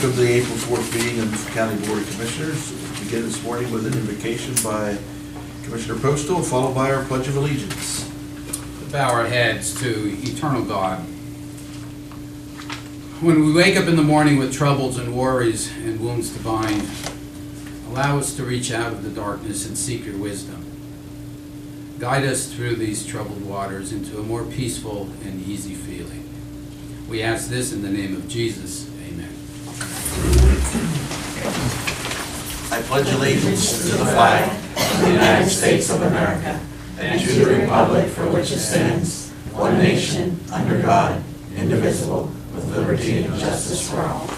Welcome to the April 4th meeting of the County Board of Commissioners. We begin this morning with an invocation by Commissioner Postal, followed by our Pledge of Allegiance. Bow our heads to eternal God. When we wake up in the morning with troubles and worries and wounds to bind, allow us to reach out of the darkness and seek your wisdom. Guide us through these troubled waters into a more peaceful and easy feeling. We ask this in the name of Jesus. Amen. I pledge allegiance to the flag of the United States of America and to the republic for which it stands, one nation, under God, indivisible, with liberty and justice for all.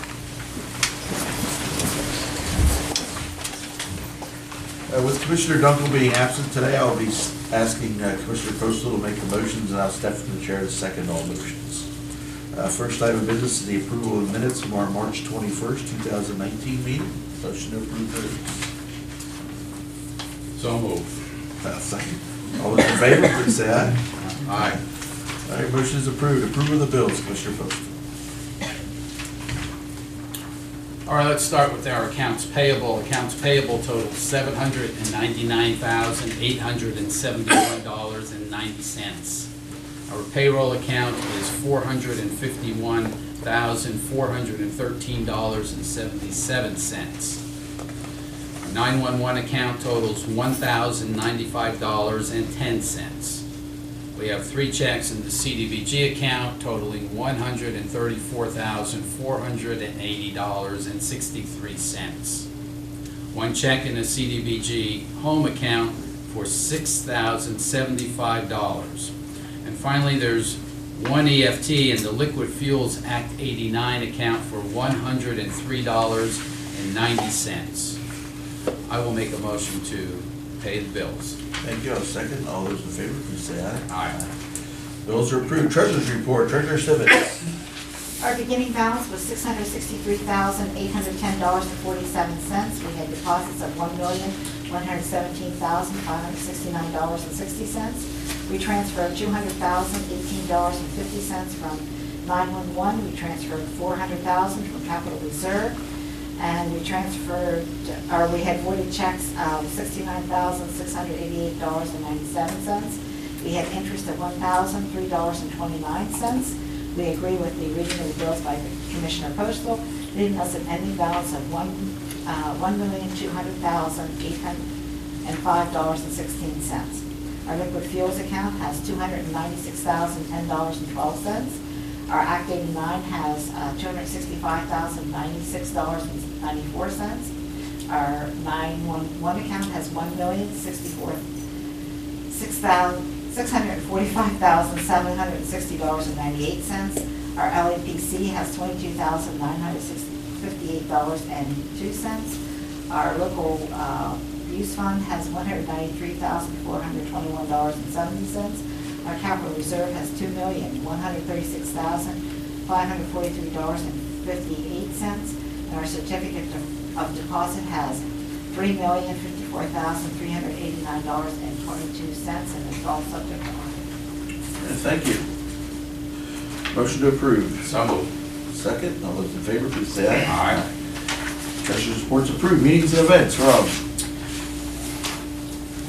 With Commissioner Dunkel being absent today, I'll be asking Commissioner Postal to make the motions, and I'll step from the chair to second all motions. First item of business is the approval of minutes from our March 21st, 2019 meeting. Motion to approve those. So moved. Second. All those in favor, please say aye. Aye. All right, motion is approved. Approval of the bills, Commissioner Postal. All right, let's start with our accounts payable. Accounts payable total $799,871.90. Our payroll account is $451,413.77. Our 911 account totals $1,095.10. We have 3 checks in the CDBG account totaling $134,480.63. 1 check in the CDBG home account for $6,075. And finally, there's 1 EFT in the Liquid Fuels Act 89 account for $103.90. I will make a motion to pay the bills. Thank you. I'll second. All those in favor, please say aye. Aye. Bills are approved. Treasurer's report. Treasurer Stevens. Our beginning balance was $663,810.47. We had deposits of $1,117,569.60. We transferred $200,018.50 from 911. We transferred $400,000 from Capital Reserve. And we transferred, we had voided checks of $69,688.97. We had interest of $1,003.29. We agree with the reading of the bills by Commissioner Postal, leaving us an ending balance of $1,200,805.16. Our liquid fuels account has $296,010.12. Our Act 89 has $265,096.94. Our 911 account has $1,645,760.98. Our LAPC has $22,958.02. Our local use fund has $193,421.70. Our capital reserve has $2,136,543.58, and our certificate of deposit has $3,054,389.22, and it's all subject to audit. Thank you. Motion to approve. So moved. Second. All those in favor, please say aye. Aye. Treasurer's report's approved. Meetings and events. Rob.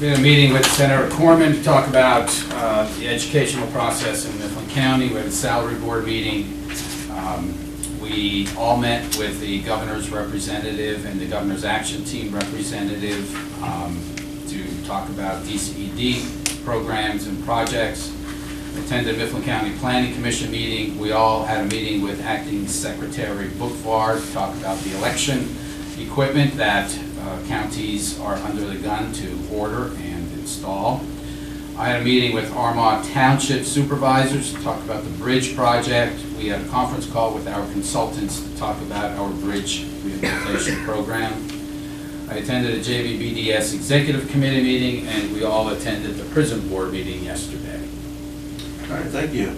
We had a meeting with Senator Corman to talk about the educational process in Mifflin County. We had a salary board meeting. We all met with the governor's representative and the governor's action team representative to talk about DCED programs and projects. Attended Mifflin County Planning Commission meeting. We all had a meeting with Acting Secretary Bookvar to talk about the election equipment that counties are under the gun to order and install. I had a meeting with Armagh Township supervisors to talk about the bridge project. We had a conference call with our consultants to talk about our bridge rehabilitation program. I attended a JVBDS executive committee meeting, and we all attended the prison board meeting yesterday. All right, thank you.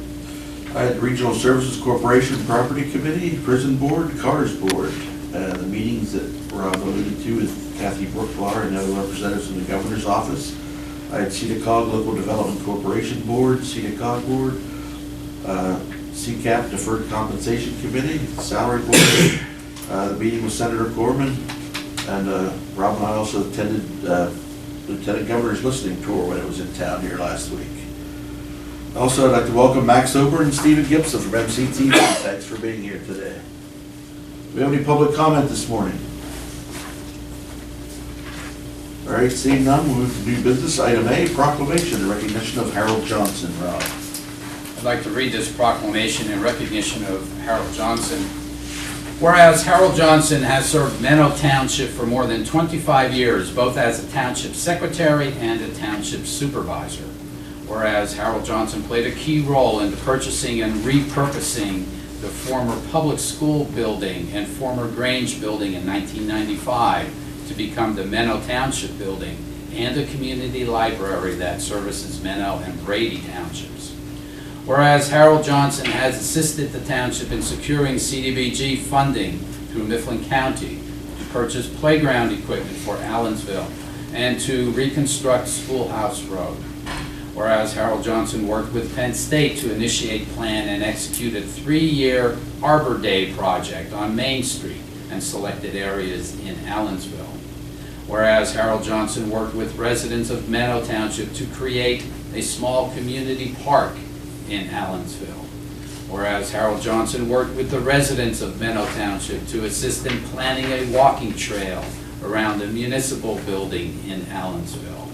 I had Regional Services Corporation Property Committee, Prison Board, Cars Board. The meetings that Rob alluded to with Kathy Brooklar and other representatives from the governor's office. I had CEDACOG Local Development Corporation Board, CEDACOG Board, CCAP Deferred Compensation Committee, Salary Board, The meeting with Senator Gorman, and Rob and I also attended Lieutenant Governor's listening tour when it was in town here last week. Also, I'd like to welcome Max Ober and Stephen Gibson from MCTV. Thanks for being here today. Do we have any public comment this morning? All right, seeing none, we'll move to new business. Item A, proclamation in recognition of Harold Johnson. Rob. I'd like to read this proclamation in recognition of Harold Johnson. Whereas Harold Johnson has served Menno Township for more than 25 years, both as a township secretary and a township supervisor. Whereas Harold Johnson played a key role in the purchasing and repurposing the former public school building and former Grange building in 1995 to become the Menno Township building and a community library that services Menno and Brady Townships. Whereas Harold Johnson has assisted the township in securing CDBG funding through Mifflin County to purchase playground equipment for Allensville and to reconstruct Schoolhouse Road. Whereas Harold Johnson worked with Penn State to initiate, plan, and execute a 3-year Arbor Day project on Main Street and selected areas in Allensville. Whereas Harold Johnson worked with residents of Menno Township to create a small community park in Allensville. Whereas Harold Johnson worked with the residents of Menno Township to assist in planning a walking trail around the municipal building in Allensville.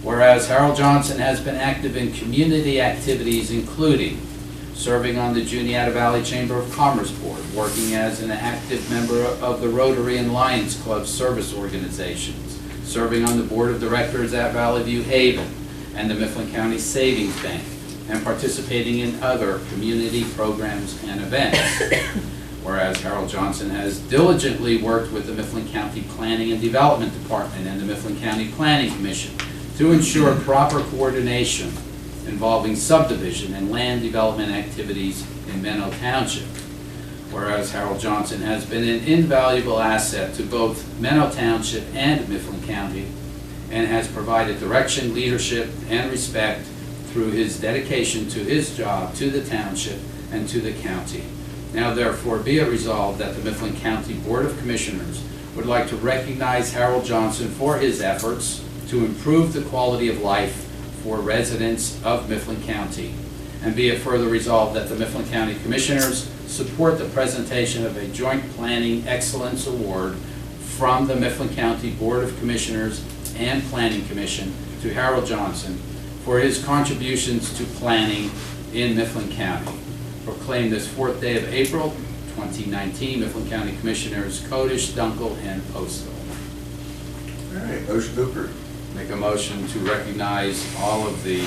Whereas Harold Johnson has been active in community activities including serving on the Juniata Valley Chamber of Commerce Board, working as an active member of the Rotary and Lions Club service organizations, serving on the board of directors at Valley View Haven and the Mifflin County Savings Bank, and participating in other community programs and events. Whereas Harold Johnson has diligently worked with the Mifflin County Planning and Development Department and the Mifflin County Planning Commission to ensure proper coordination involving subdivision and land development activities in Menno Township. Whereas Harold Johnson has been an invaluable asset to both Menno Township and Mifflin County and has provided direction, leadership, and respect through his dedication to his job, to the township, and to the county. Now therefore be it resolved that the Mifflin County Board of Commissioners would like to recognize Harold Johnson for his efforts to improve the quality of life for residents of Mifflin County. And be it further resolved that the Mifflin County Commissioners support the presentation of a Joint Planning Excellence Award from the Mifflin County Board of Commissioners and Planning Commission to Harold Johnson for his contributions to planning in Mifflin County. Proclaim this 4th day of April, 2019, Mifflin County Commissioners Codish, Dunkel, and Postal. All right, motion to approve. Make a motion to recognize all of the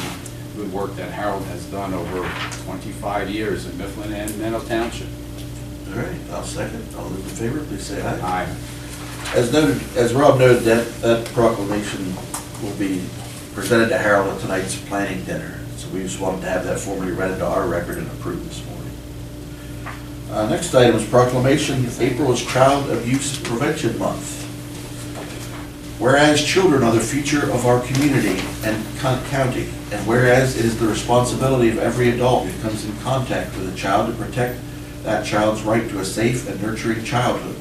good work that Harold has done over 25 years in Mifflin and Menno Township. All right, I'll second. All those in favor, please say aye. Aye. As noted, as Rob noted, that proclamation will be presented to Harold at tonight's planning dinner. So we just wanted to have that formally read into our record and approved this morning. Next item is proclamation. April is Child Abuse Prevention Month. Whereas children are the future of our community and county, and whereas it is the responsibility of every adult who comes in contact with a child to protect that child's right to a safe and nurturing childhood,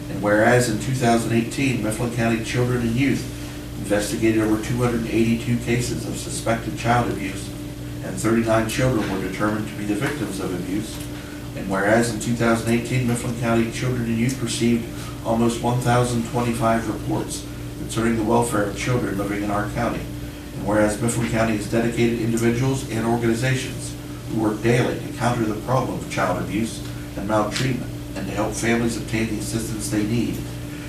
and whereas in 2018, Mifflin County Children and Youth investigated over 282 cases of suspected child abuse, and 39 children were determined to be the victims of abuse, and whereas in 2018, Mifflin County Children and Youth received almost 1,025 reports concerning the welfare of children living in our county. And whereas Mifflin County has dedicated individuals and organizations who work daily to counter the problem of child abuse and maltreatment and to help families obtain the assistance they need.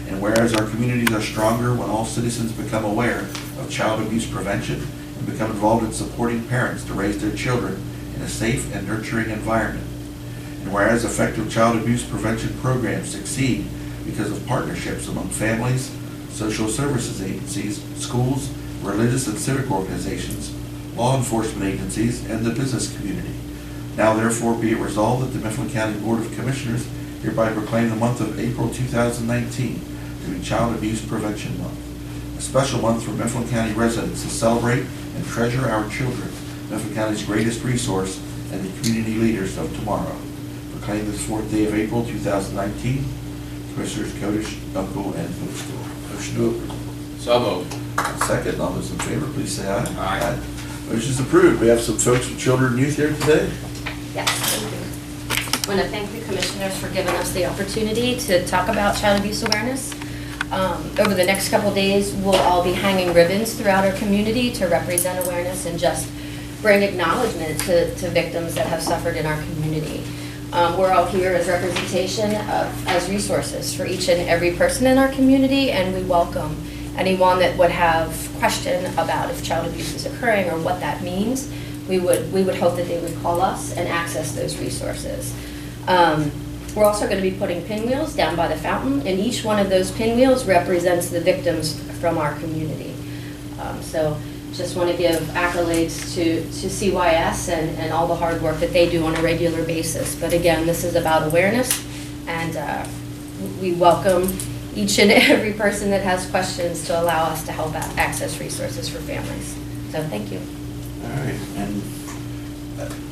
And whereas our communities are stronger when all citizens become aware of child abuse prevention and become involved in supporting parents to raise their children in a safe and nurturing environment. And whereas effective child abuse prevention programs succeed because of partnerships among families, social services agencies, schools, religious and civic organizations, law enforcement agencies, and the business community. Now therefore be it resolved that the Mifflin County Board of Commissioners hereby proclaim the month of April 2019 to be Child Abuse Prevention Month, a special month for Mifflin County residents to celebrate and treasure our children, Mifflin County's greatest resource and the community leaders of tomorrow. Proclaim this 4th day of April 2019 to Commissioners Codish, Uncle, and Postal. Motion to approve. So moved. Second, all those in favor, please say aye. Aye. Motion is approved. We have some folks from Children and Youth here today. Yes, thank you. I want to thank the commissioners for giving us the opportunity to talk about child abuse awareness. Over the next couple days, we'll all be hanging ribbons throughout our community to represent awareness and just bring acknowledgement to victims that have suffered in our community. We're all here as representation as resources for each and every person in our community, and we welcome anyone that would have question about if child abuse is occurring or what that means. We would hope that they would call us and access those resources. We're also going to be putting pinwheels down by the fountain, and each one of those pinwheels represents the victims from our community. So just want to give accolades to CYS and all the hard work that they do on a regular basis. But again, this is about awareness, and we welcome each and every person that has questions to allow us to help access resources for families. So thank you. All right, and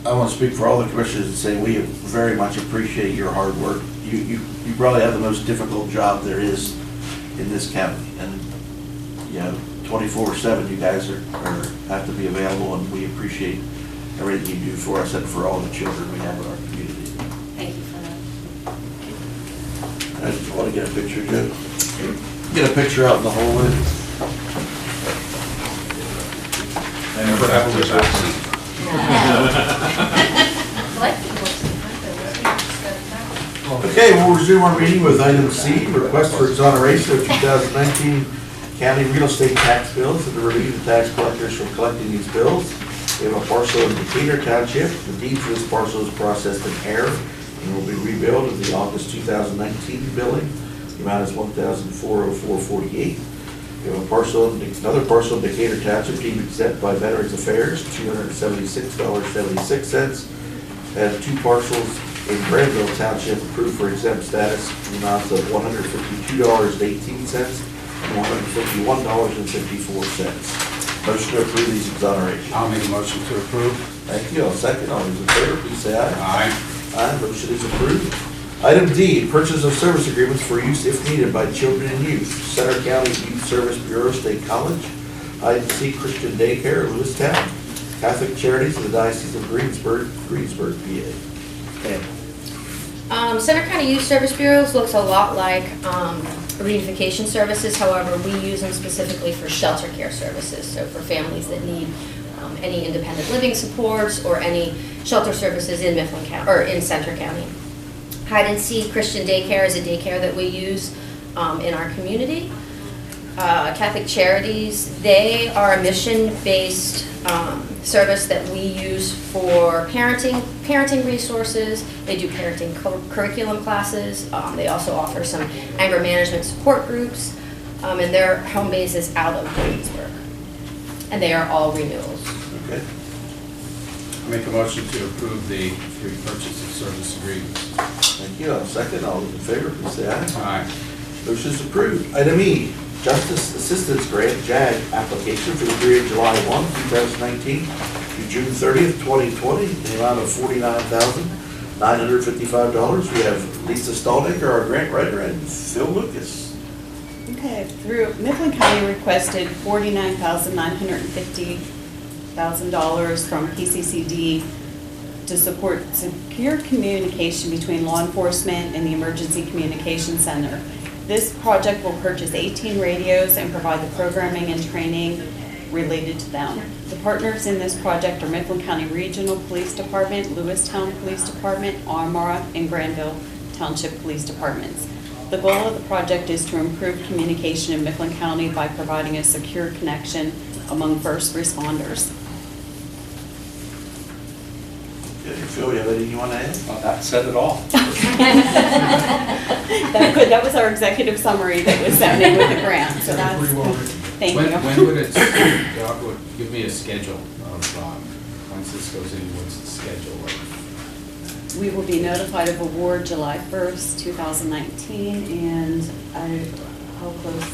I want to speak for all the commissioners and say we very much appreciate your hard work. You probably have the most difficult job there is in this county, and 24/7 you guys have to be available, and we appreciate everything you do for us and for all the children we have in our community. Thank you for that. I just want to get a picture, Joe. Get a picture out in the hallway. And perhaps there's actually. Okay, we'll resume our meeting with item C, request for exoneration of 2019 county real estate tax bills and to relieve the tax collectors from collecting these bills. We have a parcel in Decatur Township. The deed for this parcel is processed in error and will be rebilled with the August 2019 billing. The amount is $1,404.48. We have another parcel in Decatur Township deemed exempt by Veterans Affairs, $276.76, and two parcels in Granville Township approved for exempt status, the amounts of $152.18 and $151.54. Motion to approve these exonerations. I'll make a motion to approve. Thank you. I'll second. All those in favor, please say aye. Aye. Aye, motion is approved. Item D, purchase of service agreements for use if needed by children and youth. Center County Youth Service Bureau, State College. Item C, Christian Daycare, Lewistown. Catholic Charities of the Diocese of Greensburg, PA. Center County Youth Service Bureaus looks a lot like reunification services. However, we use them specifically for shelter care services, so for families that need any independent living supports or any shelter services in Mifflin County or in Center County. Hide and Seek Christian Daycare is a daycare that we use in our community. Catholic Charities, they are a mission-based service that we use for parenting resources. They do parenting curriculum classes. They also offer some anger management support groups, and their home base is out of Greensburg. And they are all renewals. Okay. I'll make a motion to approve the three purchase of service agreements. Thank you. I'll second. All those in favor, please say aye. Aye. Motion is approved. Item E, Justice Assistance Grant, JAG, application for the period July 1, 2019 to June 30th, 2020, in the amount of $49,955. We have Lisa Stalnaker, our grant writer, and Phil Lucas. Okay, through Mifflin County requested $49,950,000 from PCCD to support secure communication between law enforcement and the Emergency Communication Center. This project will purchase 18 radios and provide the programming and training related to them. The partners in this project are Mifflin County Regional Police Department, Lewistown Police Department, Armora, and Granville Township Police Departments. The goal of the project is to improve communication in Mifflin County by providing a secure connection among first responders. Okay, Phil, you have anything you want to add? Well, that said it all. That was our executive summary that was sent in with the grant, so that's, thank When you. would it, give me a schedule of, once this goes in, what's the schedule like? We will be notified of award July 1st, 2019, and how close?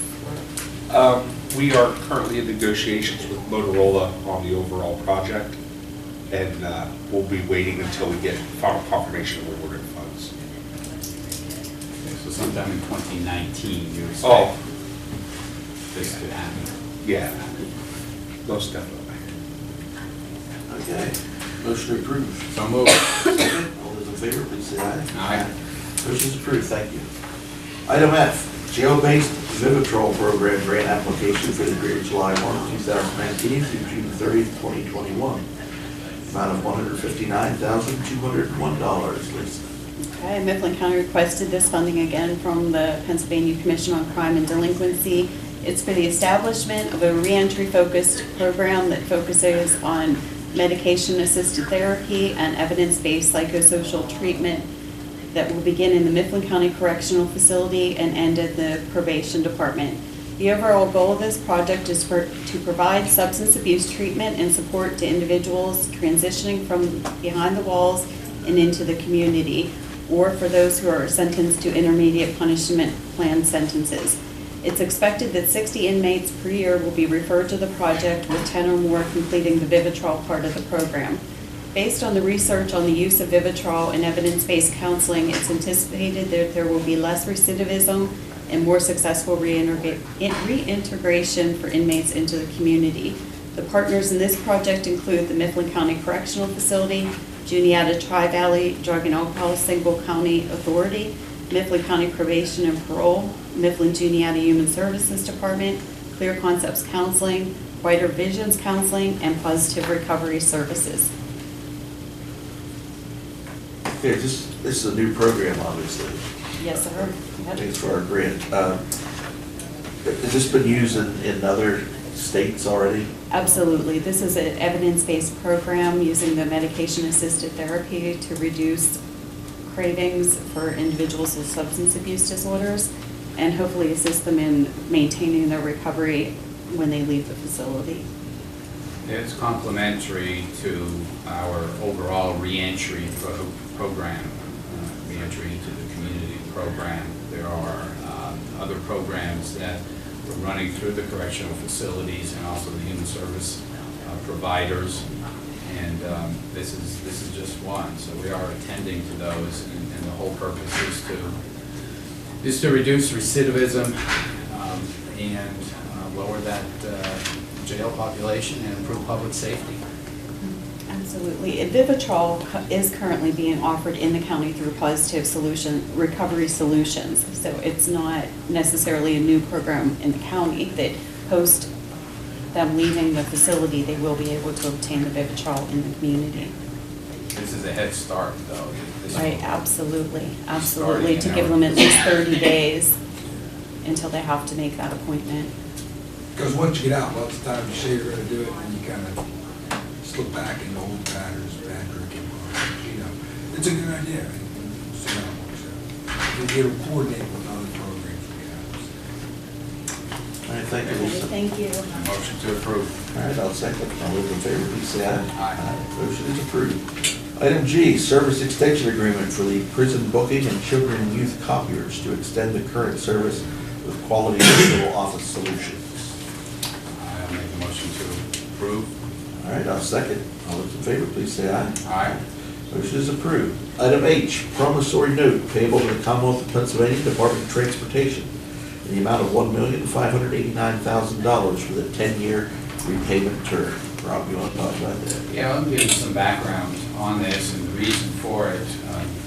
We are currently in negotiations with Motorola on the overall project, and we'll be waiting until we get final confirmation of awarded funds. Okay, so sometime in 2019, you Oh. expect this to happen. Yeah, most definitely. Okay, motion to approve. So moved. Second, all those in favor, please say aye. Aye. Motion is approved, thank you. Item F, jail-based Vivitrol program grant application for the period July 1, 2019 through June 30, 2021. Amount of $159,201, Lisa. Okay, Mifflin County requested this funding again from the Pennsylvania Commission on Crime and Delinquency. It's for the establishment of a reentry focused program that focuses on medication-assisted therapy and evidence-based psychosocial treatment that will begin in the Mifflin County Correctional Facility and end at the Probation Department. The overall goal of this project is to provide substance abuse treatment and support to individuals transitioning from behind the walls and into the community, or for those who are sentenced to intermediate punishment plan sentences. It's expected that 60 inmates per year will be referred to the project, with 10 or more completing the Vivitrol part of the program. Based on the research on the use of Vivitrol and evidence-based counseling, it's anticipated that there will be less recidivism and more successful reintegration for inmates into the community. The partners in this project include the Mifflin County Correctional Facility, Juniata Tri-Valley Drug and Alcohol Single County Authority, Mifflin County Probation and Parole, Mifflin Juniata Human Services Department, Clear Concepts Counseling, Brighter Visions Counseling, and Positive Recovery Services. Okay, this is a new program, obviously. Yes, sir. Yep. Thanks for our grant. Has this been used in other states already? Absolutely. This is an evidence-based program using the medication-assisted therapy to reduce cravings for individuals with substance abuse disorders and hopefully assist them in maintaining their recovery when they leave the facility. It's complementary to our overall reentry program, reentry into the community program. There are other programs that we're running through the correctional facilities and also the human service providers, and this is just one. So we are attending to those, and the whole purpose is to reduce recidivism and lower that jail population and improve public safety. Absolutely. And Vivitrol is currently being offered in the county through Positive Recovery Solutions. So it's not necessarily a new program in the county that post them leaving the facility, they will be able to obtain the Vivitrol in the community. This is a head start, though. This Right, will- absolutely, Starting absolutely, to in give our- them at least 30 days until they have to make that appointment. Because once you get out, lots of times you say you're gonna do it, and you kind of slip back into old patterns, bad drinking, you know. It's a good idea. See how it works out. It'll coordinate with other programs we have. All right, thank you, Okay, Lisa. thank you. Motion to approve. All right, I'll second. All those in favor, please say aye. Aye. Motion is approved. Item G, service extension agreement for the prison booking and children and youth copiers to extend the current service with Quality Digital Office Solutions. I'll make a motion to approve. All right, I'll second. All those in favor, please say aye. Aye. Motion is approved. Item H, promissory note payable to the Commonwealth of Pennsylvania Department of Transportation in the amount of $1,589,000 for the 10-year repayment term. Rob, you want to talk about that? Yeah, let me give you some background on this and the reason for it.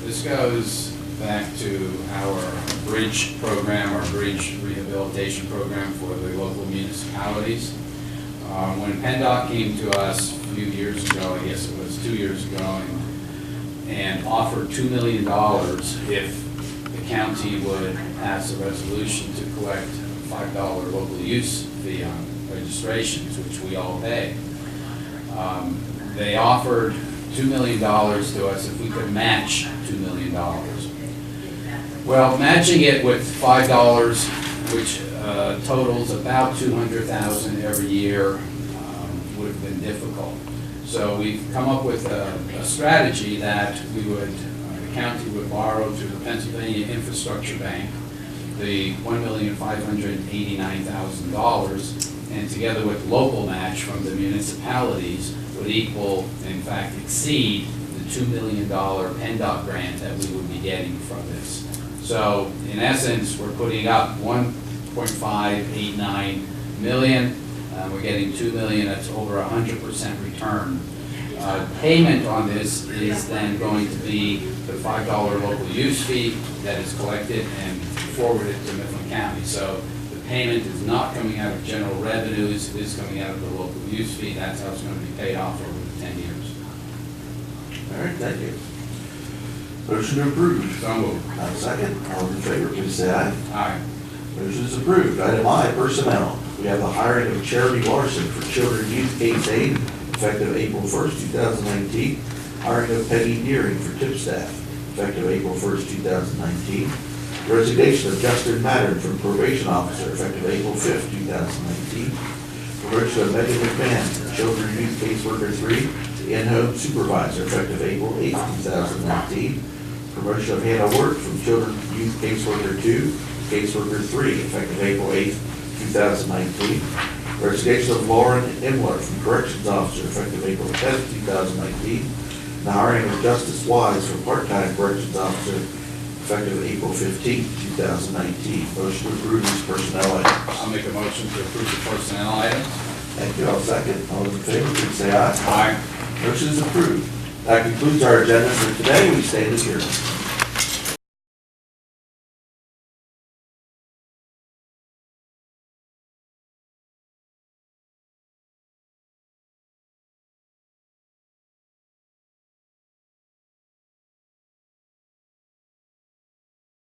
This goes back to our bridge program, our bridge rehabilitation program for the local municipalities. When PennDOT came to us a few years ago, I guess it was 2 years ago, and offered $2 million if the county would pass a resolution to collect a $5 local use fee on registrations, which we all pay. They offered $2 million to us if we could match $2 million. Well, matching it with $5, which totals about $200,000 every year, would have been difficult. So we've come up with a strategy that we would, the county would borrow through the Pennsylvania Infrastructure Bank the $1,589,000, and together with local match from the municipalities would equal, in fact exceed, the $2 million PennDOT grant that we would be getting from this. So in essence, we're putting up 1.589 million. We're getting 2 million, that's over 100% return. Payment on this is then going to be the $5 local use fee that is collected and forwarded to Mifflin County. So the payment is not coming out of general revenues, it is coming out of the local use fee. That's how it's going to be paid off over the 10 years. All right, thank you. Motion to approve. So moved. Second, all in favor, please say aye. Aye. Motion is approved. Item I, personnel. We have the hiring of Charity Larson for Children and Youth Case Aid, effective April 1st, 2019. Hiring of Peggy Deering for tip staff, effective April 1st, 2019. Resignation of Justin Mattern from probation officer, effective April 5th, 2019. Promotion of Megan McMahon from Children and Youth Caseworker 3 to in-home supervisor, effective April 8th, 2019. Promotion of Hannah Wirt from Children and Youth Caseworker 2 to Caseworker 3, effective April 8th, 2019. Resignation of Lauren Imler from Corrections Officer, effective April 10th, 2019. The hiring of Justice Wise for part-time Corrections Officer, effective April 15th, 2019. Motion to approve these personnel items. I'll make a motion to approve the personnel items. Thank you. I'll second. All those in favor, please say aye. Aye. Motion is approved. That concludes our agenda for today. We stand adjourned.